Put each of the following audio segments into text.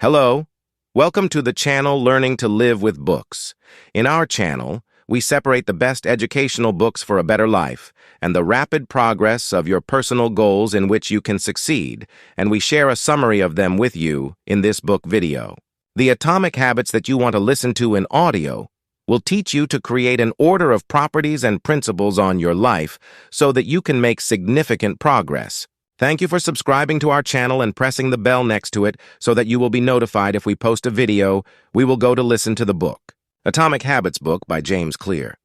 Hello, welcome to the channel Learning to Live with Books. In our channel, we separate the best educational books for a better life and the rapid progress of your personal goals in which you can succeed, and we share a summary of them with you in this book video. The atomic habits that you want to listen to in audio will teach you to create an order of properties and principles on your life so that you can make significant progress. Thank you for subscribing to our channel and pressing the bell next to it so that you will be notified if we post a video. We will go to listen to the book. Atomic Habits book by James Clear.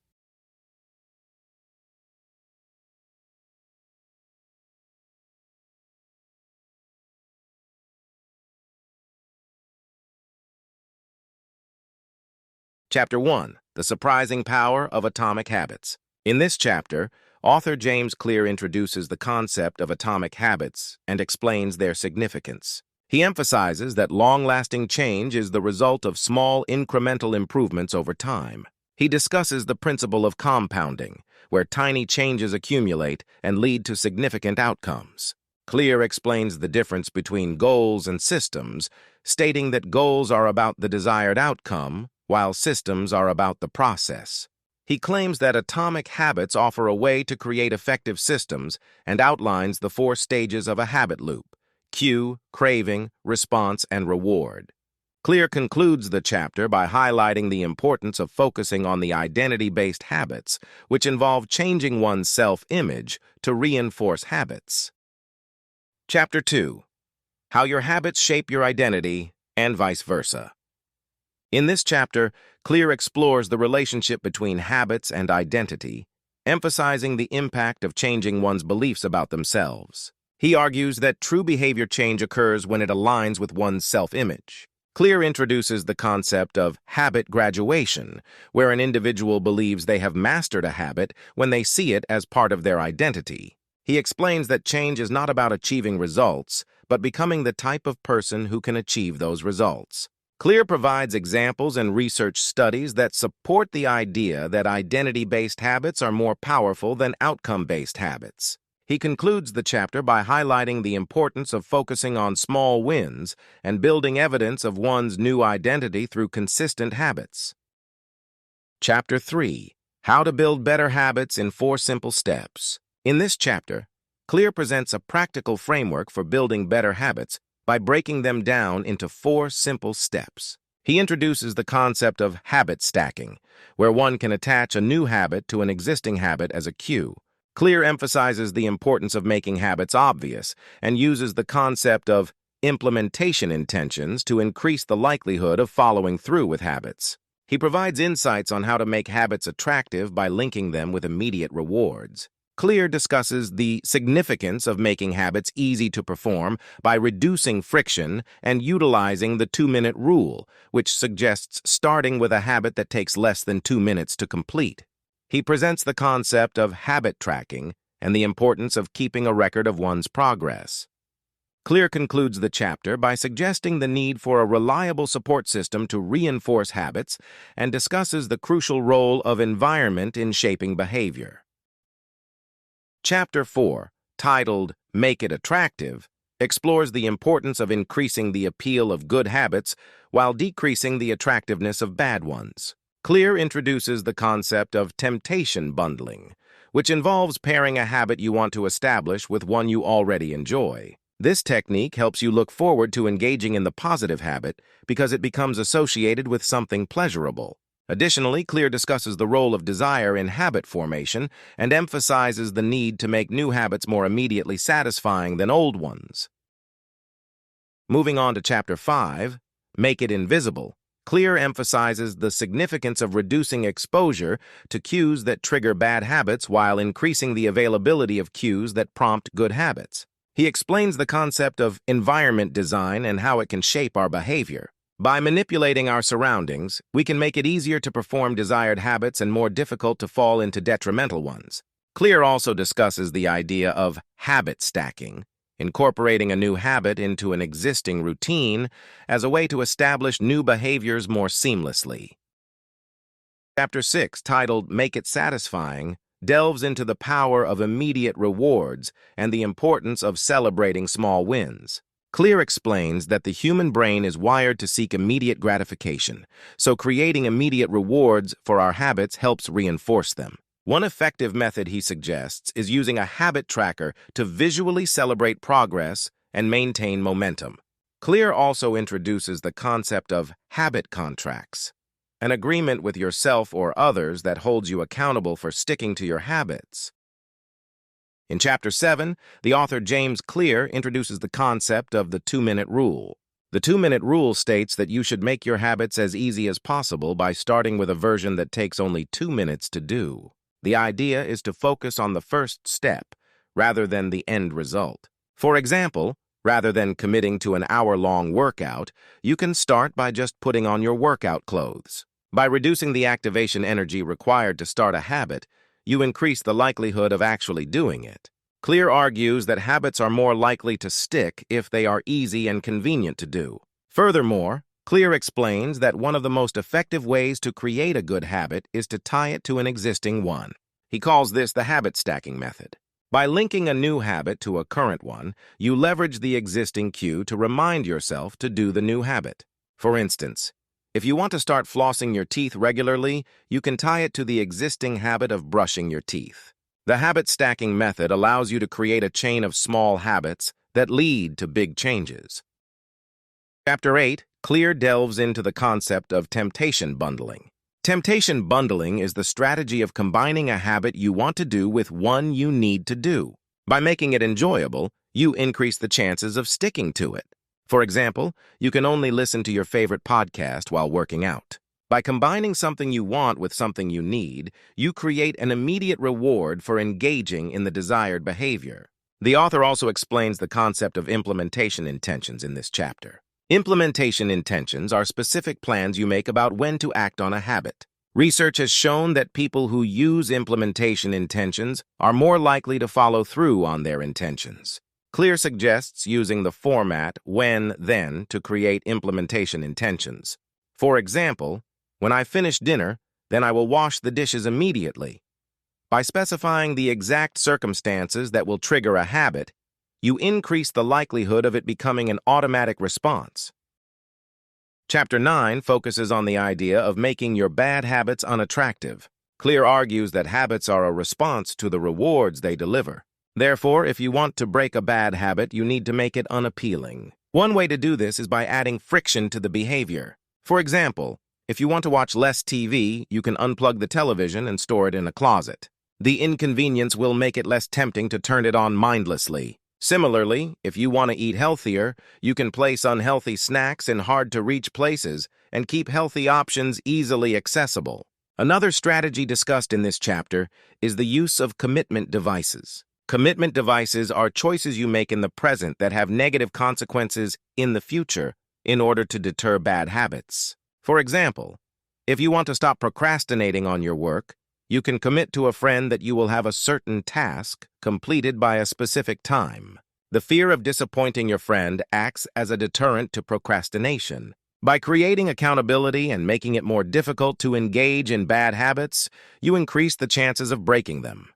Chapter 1. The Surprising Power of Atomic Habits. In this chapter, author James Clear introduces the concept of atomic habits and explains their significance. He emphasizes that long-lasting change is the result of small incremental improvements over time. He discusses the principle of compounding, where tiny changes accumulate and lead to significant outcomes. Clear explains the difference between goals and systems, stating that goals are about the desired outcome, while systems are about the process. He claims that atomic habits offer a way to create effective systems and outlines the 4 stages of a habit loop: cue, craving, response, and reward. Clear concludes the chapter by highlighting the importance of focusing on the identity-based habits, which involve changing one's self-image to reinforce habits. Chapter 2. How your habits shape your identity, and vice versa. In this chapter, Clear explores the relationship between habits and identity, emphasizing the impact of changing one's beliefs about themselves. He argues that true behavior change occurs when it aligns with one's self-image. Clear introduces the concept of habit graduation, where an individual believes they have mastered a habit when they see it as part of their identity. He explains that change is not about achieving results, but becoming the type of person who can achieve those results. Clear provides examples and research studies that support the idea that identity-based habits are more powerful than outcome-based habits. He concludes the chapter by highlighting the importance of focusing on small wins and building evidence of one's new identity through consistent habits. Chapter 3. How to Build Better Habits in 4 Simple Steps. In this chapter, Clear presents a practical framework for building better habits by breaking them down into 4 simple steps. He introduces the concept of habit stacking, where one can attach a new habit to an existing habit as a cue. Clear emphasizes the importance of making habits obvious and uses the concept of implementation intentions to increase the likelihood of following through with habits. He provides insights on how to make habits attractive by linking them with immediate rewards. Clear discusses the significance of making habits easy to perform by reducing friction and utilizing the 2-minute rule, which suggests starting with a habit that takes less than 2 minutes to complete. He presents the concept of habit tracking and the importance of keeping a record of one's progress. Clear concludes the chapter by suggesting the need for a reliable support system to reinforce habits and discusses the crucial role of environment in shaping behavior. Chapter 4, titled Make It Attractive, explores the importance of increasing the appeal of good habits while decreasing the attractiveness of bad ones. Clear introduces the concept of temptation bundling, which involves pairing a habit you want to establish with one you already enjoy. This technique helps you look forward to engaging in the positive habit because it becomes associated with something pleasurable. Additionally, Clear discusses the role of desire in habit formation and emphasizes the need to make new habits more immediately satisfying than old ones. Moving on to Chapter 5, Make It Invisible, Clear emphasizes the significance of reducing exposure to cues that trigger bad habits while increasing the availability of cues that prompt good habits. He explains the concept of environment design and how it can shape our behavior. By manipulating our surroundings, we can make it easier to perform desired habits and more difficult to fall into detrimental ones. Clear also discusses the idea of habit stacking, incorporating a new habit into an existing routine as a way to establish new behaviors more seamlessly. Chapter 6, titled Make It Satisfying, delves into the power of immediate rewards and the importance of celebrating small wins. Clear explains that the human brain is wired to seek immediate gratification, so creating immediate rewards for our habits helps reinforce them. One effective method he suggests is using a habit tracker to visually celebrate progress and maintain momentum. Clear also introduces the concept of habit contracts, an agreement with yourself or others that holds you accountable for sticking to your habits. In Chapter 7, the author James Clear introduces the concept of the 2-minute rule. The 2-minute rule states that you should make your habits as easy as possible by starting with a version that takes only 2 minutes to do. The idea is to focus on the first step rather than the end result. For example, rather than committing to an hour-long workout, you can start by just putting on your workout clothes. By reducing the activation energy required to start a habit, you increase the likelihood of actually doing it. Clear argues that habits are more likely to stick if they are easy and convenient to do. Furthermore, Clear explains that one of the most effective ways to create a good habit is to tie it to an existing one. He calls this the habit stacking method. By linking a new habit to a current one, you leverage the existing cue to remind yourself to do the new habit. For instance, if you want to start flossing your teeth regularly, you can tie it to the existing habit of brushing your teeth. The habit stacking method allows you to create a chain of small habits that lead to big changes. Chapter 8, Clear delves into the concept of temptation bundling. Temptation bundling is the strategy of combining a habit you want to do with one you need to do. By making it enjoyable, you increase the chances of sticking to it. For example, you can only listen to your favorite podcast while working out. By combining something you want with something you need, you create an immediate reward for engaging in the desired behavior. The author also explains the concept of implementation intentions in this chapter. Implementation intentions are specific plans you make about when to act on a habit. Research has shown that people who use implementation intentions are more likely to follow through on their intentions. Clear suggests using the format when-then to create implementation intentions. For example, when I finish dinner, then I will wash the dishes immediately. By specifying the exact circumstances that will trigger a habit, you increase the likelihood of it becoming an automatic response. Chapter 9 focuses on the idea of making your bad habits unattractive. Clear argues that habits are a response to the rewards they deliver. Therefore, if you want to break a bad habit, you need to make it unappealing. One way to do this is by adding friction to the behavior. For example, if you want to watch less TV, you can unplug the television and store it in a closet. The inconvenience will make it less tempting to turn it on mindlessly. Similarly, if you want to eat healthier, you can place unhealthy snacks in hard-to-reach places and keep healthy options easily accessible. Another strategy discussed in this chapter is the use of commitment devices. Commitment devices are choices you make in the present that have negative consequences in the future in order to deter bad habits. For example, if you want to stop procrastinating on your work, you can commit to a friend that you will have a certain task completed by a specific time. The fear of disappointing your friend acts as a deterrent to procrastination. By creating accountability and making it more difficult to engage in bad habits, you increase the chances of breaking them.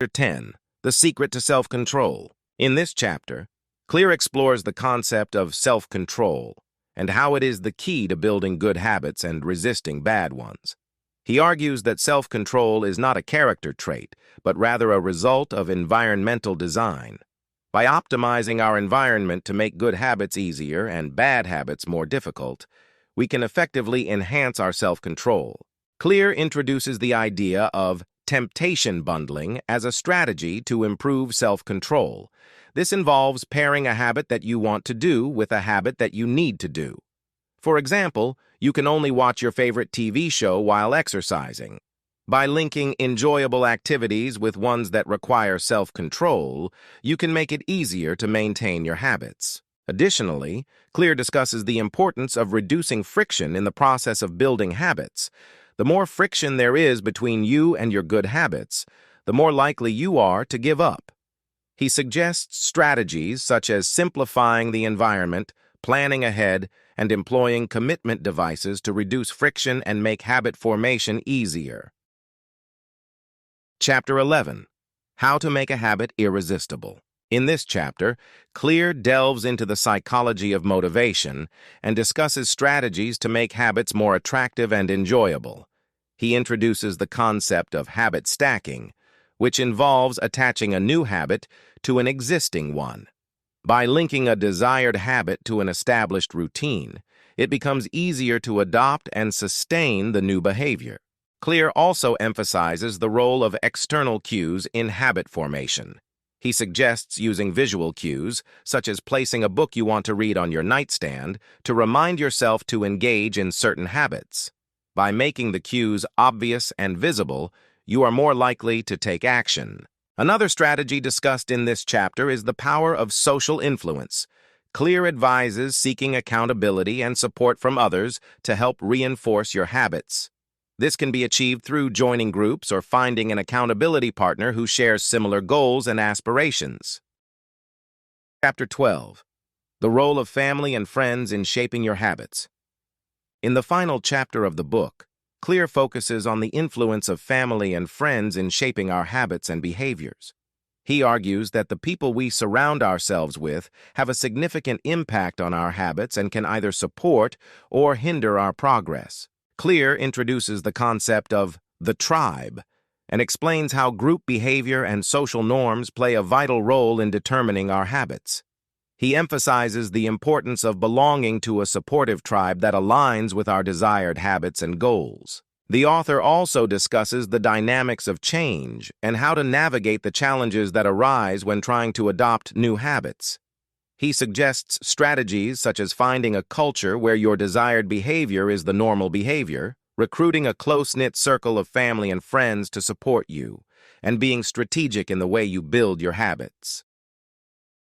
Chapter 10, The Secret to Self-Control. In this chapter, Clear explores the concept of self-control and how it is the key to building good habits and resisting bad ones. He argues that self-control is not a character trait, but rather a result of environmental design. By optimizing our environment to make good habits easier and bad habits more difficult, we can effectively enhance our self-control. Clear introduces the idea of temptation bundling as a strategy to improve self-control. This involves pairing a habit that you want to do with a habit that you need to do. For example, you can only watch your favorite TV show while exercising. By linking enjoyable activities with ones that require self-control, you can make it easier to maintain your habits. Additionally, Clear discusses the importance of reducing friction in the process of building habits. The more friction there is between you and your good habits, the more likely you are to give up. He suggests strategies such as simplifying the environment, planning ahead, and employing commitment devices to reduce friction and make habit formation easier. Chapter 11, How to Make a Habit Irresistible. In this chapter, Clear delves into the psychology of motivation and discusses strategies to make habits more attractive and enjoyable. He introduces the concept of habit stacking, which involves attaching a new habit to an existing one. By linking a desired habit to an established routine, it becomes easier to adopt and sustain the new behavior. Clear also emphasizes the role of external cues in habit formation. He suggests using visual cues, such as placing a book you want to read on your nightstand, to remind yourself to engage in certain habits. By making the cues obvious and visible, you are more likely to take action. Another strategy discussed in this chapter is the power of social influence. Clear advises seeking accountability and support from others to help reinforce your habits. This can be achieved through joining groups or finding an accountability partner who shares similar goals and aspirations. Chapter 12. The Role of Family and Friends in Shaping Your Habits. In the final chapter of the book, Clear focuses on the influence of family and friends in shaping our habits and behaviors. He argues that the people we surround ourselves with have a significant impact on our habits and can either support or hinder our progress. Clear introduces the concept of the tribe and explains how group behavior and social norms play a vital role in determining our habits. He emphasizes the importance of belonging to a supportive tribe that aligns with our desired habits and goals. The author also discusses the dynamics of change and how to navigate the challenges that arise when trying to adopt new habits. He suggests strategies such as finding a culture where your desired behavior is the normal behavior, recruiting a close-knit circle of family and friends to support you, and being strategic in the way you build your habits.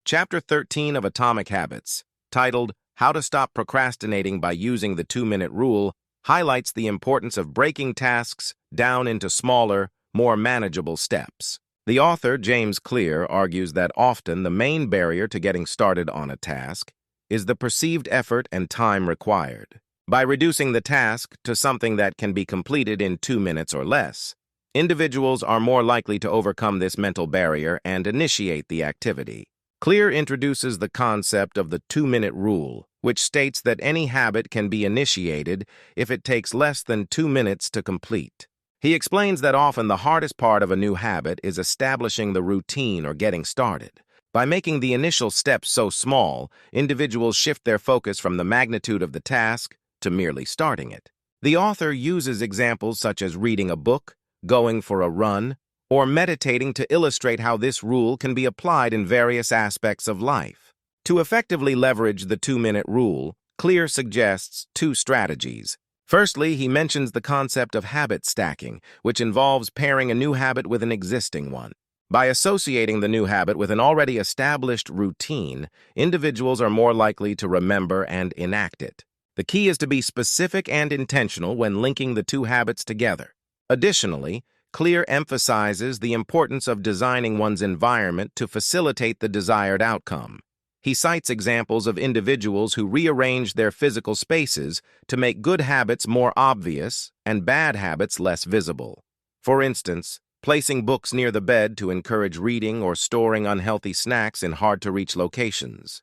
Chapter 13 of Atomic Habits, titled How to Stop Procrastinating by Using the 2-Minute Rule, highlights the importance of breaking tasks down into smaller, more manageable steps. The author, James Clear, argues that often the main barrier to getting started on a task is the perceived effort and time required. By reducing the task to something that can be completed in 2 minutes or less, individuals are more likely to overcome this mental barrier and initiate the activity. Clear introduces the concept of the 2-minute rule, which states that any habit can be initiated if it takes less than 2 minutes to complete. He explains that often the hardest part of a new habit is establishing the routine or getting started. By making the initial steps so small, individuals shift their focus from the magnitude of the task to merely starting it. The author uses examples such as reading a book, going for a run, or meditating to illustrate how this rule can be applied in various aspects of life. To effectively leverage the 2-minute rule, Clear suggests 2 strategies. Firstly, he mentions the concept of habit stacking, which involves pairing a new habit with an existing one. By associating the new habit with an already established routine, individuals are more likely to remember and enact it. The key is to be specific and intentional when linking the 2 habits together. Additionally, Clear emphasizes the importance of designing one's environment to facilitate the desired outcome. He cites examples of individuals who rearrange their physical spaces to make good habits more obvious and bad habits less visible. For instance, placing books near the bed to encourage reading or storing unhealthy snacks in hard-to-reach locations.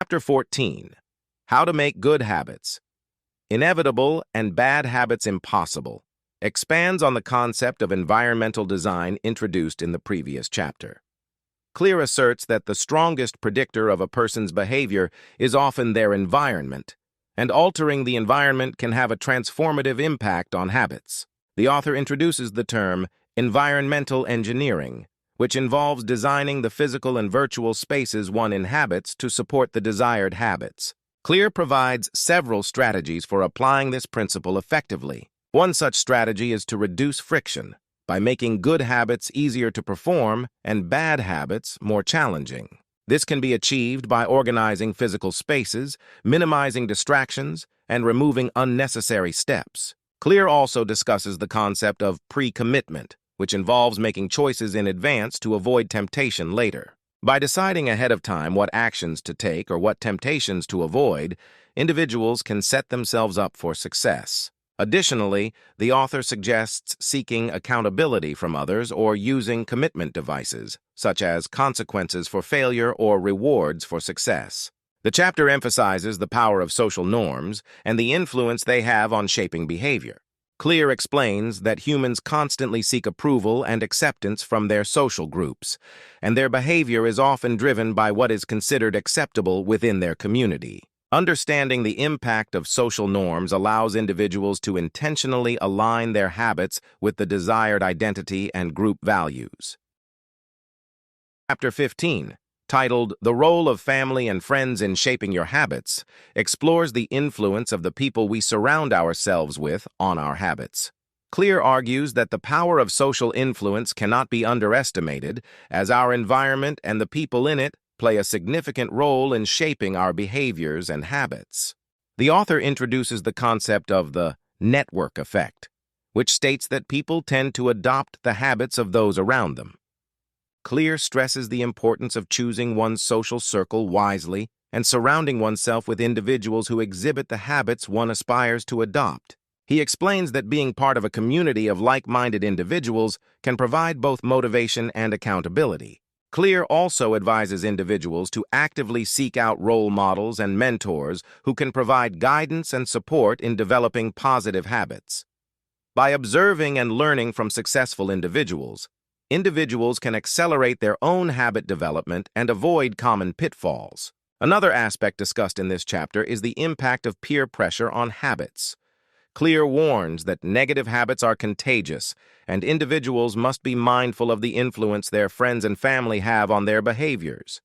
Chapter 14. How to Make Good Habits. Inevitable and Bad Habits Impossible expands on the concept of environmental design introduced in the previous chapter. Clear asserts that the strongest predictor of a person's behavior is often their environment, and altering the environment can have a transformative impact on habits. The author introduces the term environmental engineering, which involves designing the physical and virtual spaces one inhabits to support the desired habits. Clear provides several strategies for applying this principle effectively. One such strategy is to reduce friction by making good habits easier to perform and bad habits more challenging. This can be achieved by organizing physical spaces, minimizing distractions, and removing unnecessary steps. Clear also discusses the concept of pre-commitment, which involves making choices in advance to avoid temptation later. By deciding ahead of time what actions to take or what temptations to avoid, individuals can set themselves up for success. Additionally, the author suggests seeking accountability from others or using commitment devices, such as consequences for failure or rewards for success. The chapter emphasizes the power of social norms and the influence they have on shaping behavior. Clear explains that humans constantly seek approval and acceptance from their social groups, and their behavior is often driven by what is considered acceptable within their community. Understanding the impact of social norms allows individuals to intentionally align their habits with the desired identity and group values. Chapter 15, titled The Role of Family and Friends in Shaping Your Habits, explores the influence of the people we surround ourselves with on our habits. Clear argues that the power of social influence cannot be underestimated, as our environment and the people in it play a significant role in shaping our behaviors and habits. The author introduces the concept of the network effect, which states that people tend to adopt the habits of those around them. Clear stresses the importance of choosing one's social circle wisely and surrounding oneself with individuals who exhibit the habits one aspires to adopt. He explains that being part of a community of like-minded individuals can provide both motivation and accountability. Clear also advises individuals to actively seek out role models and mentors who can provide guidance and support in developing positive habits. By observing and learning from successful individuals can accelerate their own habit development and avoid common pitfalls. Another aspect discussed in this chapter is the impact of peer pressure on habits. Clear warns that negative habits are contagious, and individuals must be mindful of the influence their friends and family have on their behaviors.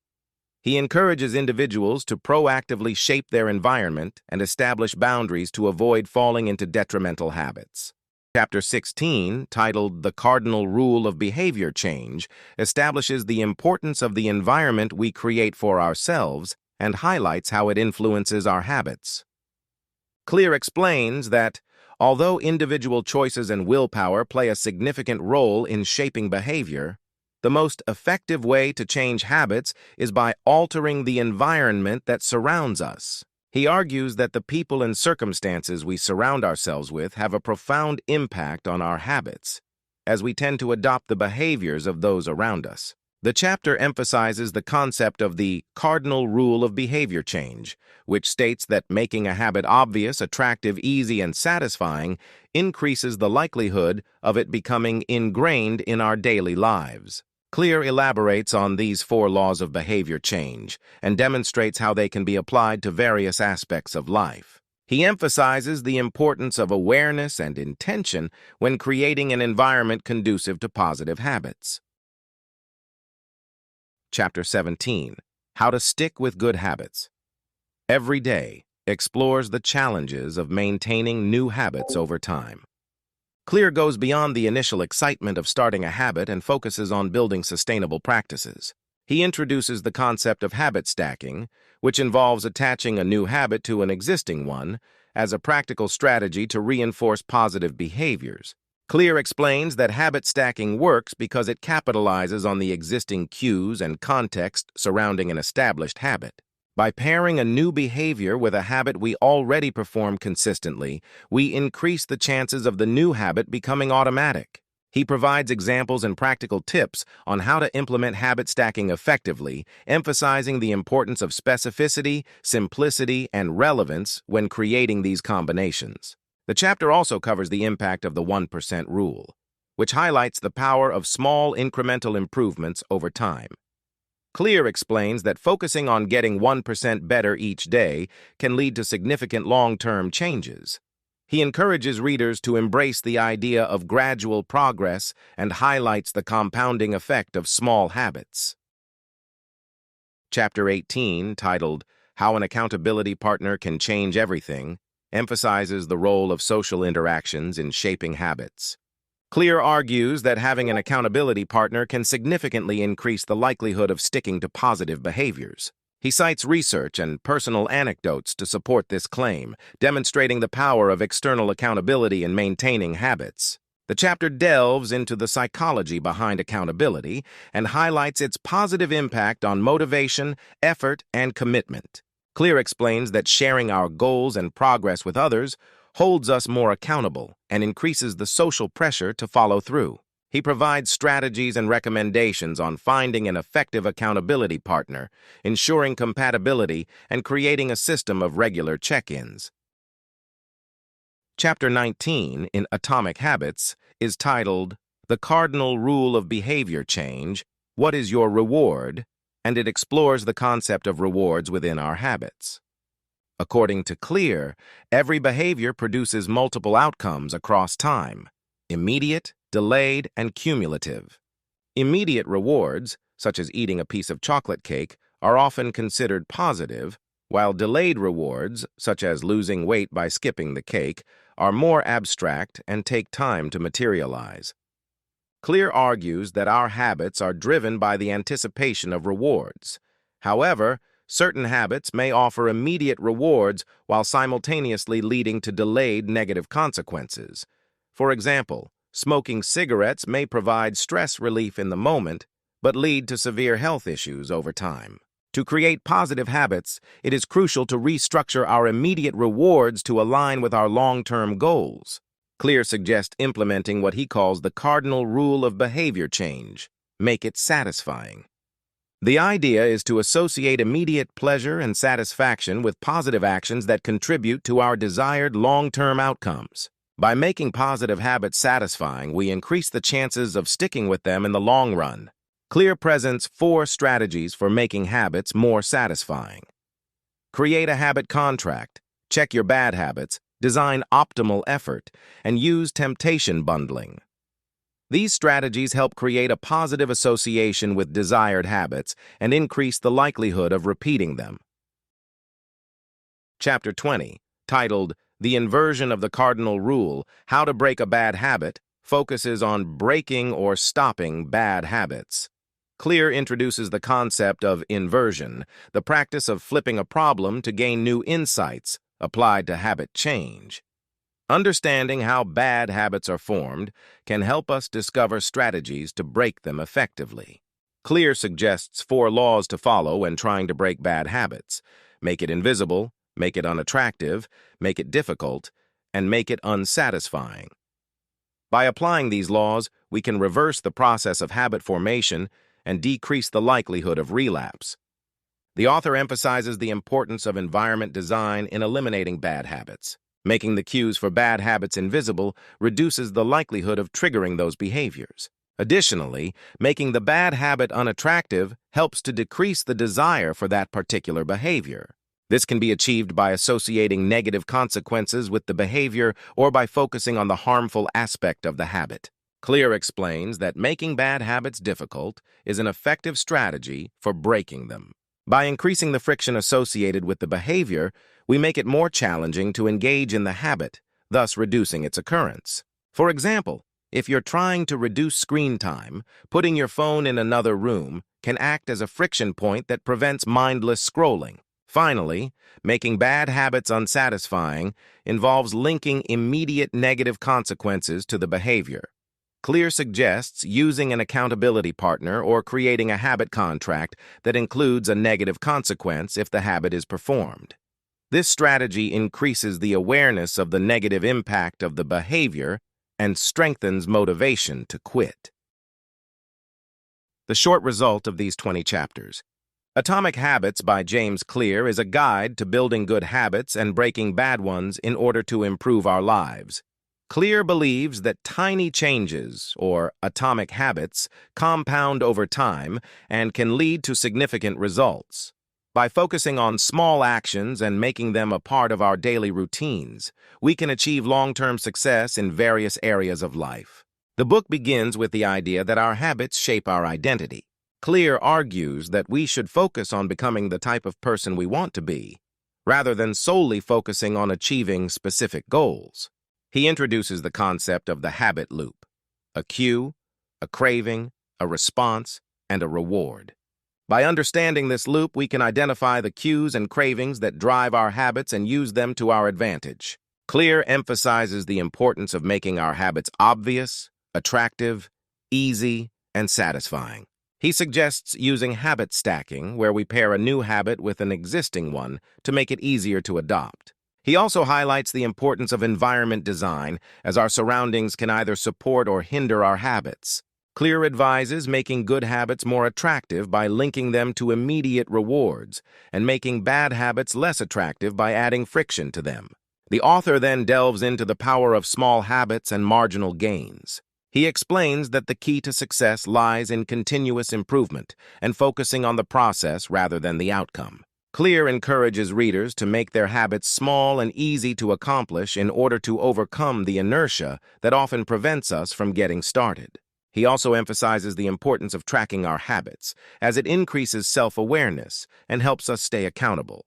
He encourages individuals to proactively shape their environment and establish boundaries to avoid falling into detrimental habits. Chapter 16, titled The Cardinal Rule of Behavior Change, establishes the importance of the environment we create for ourselves and highlights how it influences our habits. Clear explains that, although individual choices and willpower play a significant role in shaping behavior, the most effective way to change habits is by altering the environment that surrounds us. He argues that the people and circumstances we surround ourselves with have a profound impact on our habits, as we tend to adopt the behaviors of those around us. The chapter emphasizes the concept of the cardinal rule of behavior change, which states that making a habit obvious, attractive, easy, and satisfying increases the likelihood of it becoming ingrained in our daily lives. Clear elaborates on these 4 laws of behavior change and demonstrates how they can be applied to various aspects of life. He emphasizes the importance of awareness and intention when creating an environment conducive to positive habits. Chapter 17, How to Stick with Good Habits. Every day explores the challenges of maintaining new habits over time. Clear goes beyond the initial excitement of starting a habit and focuses on building sustainable practices. He introduces the concept of habit stacking, which involves attaching a new habit to an existing one as a practical strategy to reinforce positive behaviors. Clear explains that habit stacking works because it capitalizes on the existing cues and context surrounding an established habit. By pairing a new behavior with a habit we already perform consistently, we increase the chances of the new habit becoming automatic. He provides examples and practical tips on how to implement habit stacking effectively, emphasizing the importance of specificity, simplicity, and relevance when creating these combinations. The chapter also covers the impact of the 1% rule, which highlights the power of small incremental improvements over time. Clear explains that focusing on getting 1% better each day can lead to significant long-term changes. He encourages readers to embrace the idea of gradual progress and highlights the compounding effect of small habits. Chapter 18, titled How an Accountability Partner Can Change Everything, emphasizes the role of social interactions in shaping habits. Clear argues that having an accountability partner can significantly increase the likelihood of sticking to positive behaviors. He cites research and personal anecdotes to support this claim, demonstrating the power of external accountability in maintaining habits. The chapter delves into the psychology behind accountability and highlights its positive impact on motivation, effort, and commitment. Clear explains that sharing our goals and progress with others holds us more accountable, and increases the social pressure to follow through. He provides strategies and recommendations on finding an effective accountability partner, ensuring compatibility, and creating a system of regular check-ins. Chapter 19 in Atomic Habits is titled The Cardinal Rule of Behavior Change, What is Your Reward? And it explores the concept of rewards within our habits. According to Clear, every behavior produces multiple outcomes across time: immediate, delayed, and cumulative. Immediate rewards, such as eating a piece of chocolate cake, are often considered positive, while delayed rewards, such as losing weight by skipping the cake, are more abstract and take time to materialize. Clear argues that our habits are driven by the anticipation of rewards. However, certain habits may offer immediate rewards while simultaneously leading to delayed negative consequences. For example, smoking cigarettes may provide stress relief in the moment, but lead to severe health issues over time. To create positive habits, it is crucial to restructure our immediate rewards to align with our long-term goals. Clear suggests implementing what he calls the cardinal rule of behavior change: make it satisfying. The idea is to associate immediate pleasure and satisfaction with positive actions that contribute to our desired long-term outcomes. By making positive habits satisfying, we increase the chances of sticking with them in the long run. Clear presents 4 strategies for making habits more satisfying. Create a habit contract, check your bad habits, design optimal effort, and use temptation bundling. These strategies help create a positive association with desired habits and increase the likelihood of repeating them. Chapter 20, titled The Inversion of the Cardinal Rule, How to Break a Bad Habit, focuses on breaking or stopping bad habits. Clear introduces the concept of inversion, the practice of flipping a problem to gain new insights applied to habit change. Understanding how bad habits are formed can help us discover strategies to break them effectively. Clear suggests 4 laws to follow when trying to break bad habits: make it invisible, make it unattractive, make it difficult, and make it unsatisfying. By applying these laws, we can reverse the process of habit formation and decrease the likelihood of relapse. The author emphasizes the importance of environment design in eliminating bad habits. Making the cues for bad habits invisible reduces the likelihood of triggering those behaviors. Additionally, making the bad habit unattractive helps to decrease the desire for that particular behavior. This can be achieved by associating negative consequences with the behavior or by focusing on the harmful aspect of the habit. Clear explains that making bad habits difficult is an effective strategy for breaking them. By increasing the friction associated with the behavior, we make it more challenging to engage in the habit, thus reducing its occurrence. For example, if you're trying to reduce screen time, putting your phone in another room can act as a friction point that prevents mindless scrolling. Finally, making bad habits unsatisfying involves linking immediate negative consequences to the behavior. Clear suggests using an accountability partner or creating a habit contract that includes a negative consequence if the habit is performed. This strategy increases the awareness of the negative impact of the behavior and strengthens motivation to quit. The short result of these 20 chapters. Atomic Habits by James Clear is a guide to building good habits and breaking bad ones in order to improve our lives. Clear believes that tiny changes, or atomic habits, compound over time and can lead to significant results. By focusing on small actions and making them a part of our daily routines, we can achieve long-term success in various areas of life. The book begins with the idea that our habits shape our identity. Clear argues that we should focus on becoming the type of person we want to be, rather than solely focusing on achieving specific goals. He introduces the concept of the habit loop: a cue, a craving, a response, and a reward. By understanding this loop, we can identify the cues and cravings that drive our habits and use them to our advantage. Clear emphasizes the importance of making our habits obvious, attractive, easy, and satisfying. He suggests using habit stacking, where we pair a new habit with an existing one to make it easier to adopt. He also highlights the importance of environment design, as our surroundings can either support or hinder our habits. Clear advises making good habits more attractive by linking them to immediate rewards, and making bad habits less attractive by adding friction to them. The author then delves into the power of small habits and marginal gains. He explains that the key to success lies in continuous improvement and focusing on the process rather than the outcome. Clear encourages readers to make their habits small and easy to accomplish in order to overcome the inertia that often prevents us from getting started. He also emphasizes the importance of tracking our habits, as it increases self-awareness and helps us stay accountable.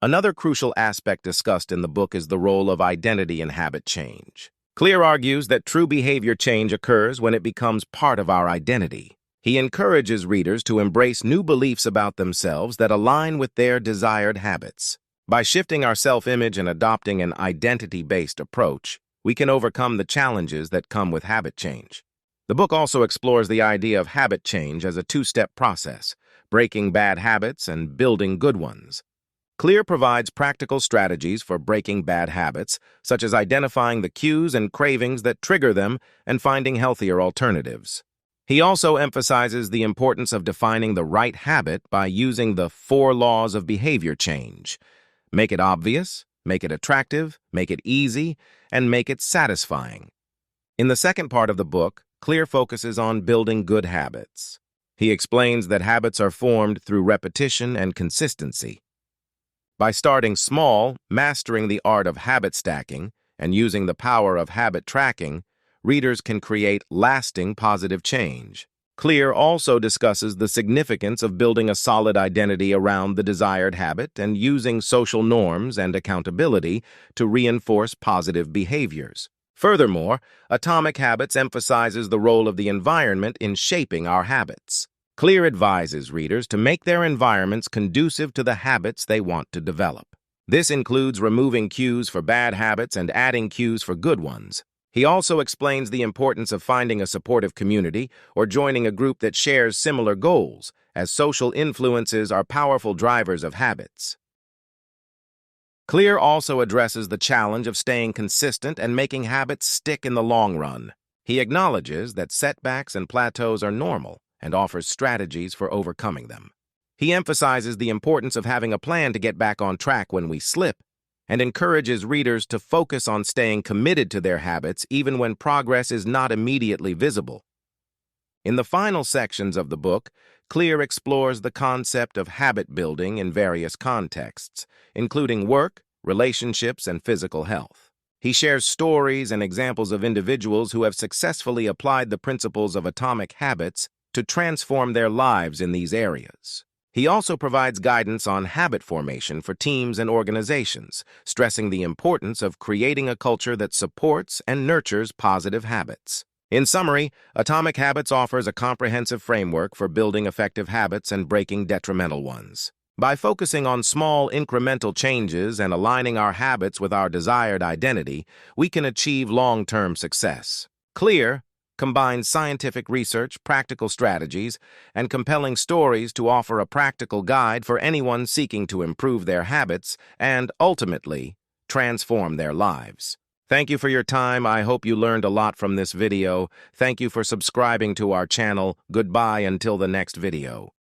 Another crucial aspect discussed in the book is the role of identity in habit change. Clear argues that true behavior change occurs when it becomes part of our identity. He encourages readers to embrace new beliefs about themselves that align with their desired habits. By shifting our self-image and adopting an identity-based approach, we can overcome the challenges that come with habit change. The book also explores the idea of habit change as a two-step process, breaking bad habits and building good ones. Clear provides practical strategies for breaking bad habits, such as identifying the cues and cravings that trigger them and finding healthier alternatives. He also emphasizes the importance of defining the right habit by using the 4 laws of behavior change. Make it obvious, make it attractive, make it easy, and make it satisfying. In the second part of the book, Clear focuses on building good habits. He explains that habits are formed through repetition and consistency. By starting small, mastering the art of habit stacking, and using the power of habit tracking, readers can create lasting positive change. Clear also discusses the significance of building a solid identity around the desired habit and using social norms and accountability to reinforce positive behaviors. Furthermore, Atomic Habits emphasizes the role of the environment in shaping our habits. Clear advises readers to make their environments conducive to the habits they want to develop. This includes removing cues for bad habits and adding cues for good ones. He also explains the importance of finding a supportive community or joining a group that shares similar goals, as social influences are powerful drivers of habits. Clear also addresses the challenge of staying consistent and making habits stick in the long run. He acknowledges that setbacks and plateaus are normal and offers strategies for overcoming them. He emphasizes the importance of having a plan to get back on track when we slip, and encourages readers to focus on staying committed to their habits even when progress is not immediately visible. In the final sections of the book, Clear explores the concept of habit building in various contexts, including work, relationships, and physical health. He shares stories and examples of individuals who have successfully applied the principles of atomic habits to transform their lives in these areas. He also provides guidance on habit formation for teams and organizations, stressing the importance of creating a culture that supports and nurtures positive habits. In summary, Atomic Habits offers a comprehensive framework for building effective habits and breaking detrimental ones. By focusing on small, incremental changes and aligning our habits with our desired identity, we can achieve long-term success. Clear combines scientific research, practical strategies, and compelling stories to offer a practical guide for anyone seeking to improve their habits and, ultimately, transform their lives. Thank you for your time. I hope you learned a lot from this video. Thank you for subscribing to our channel. Goodbye until the next video.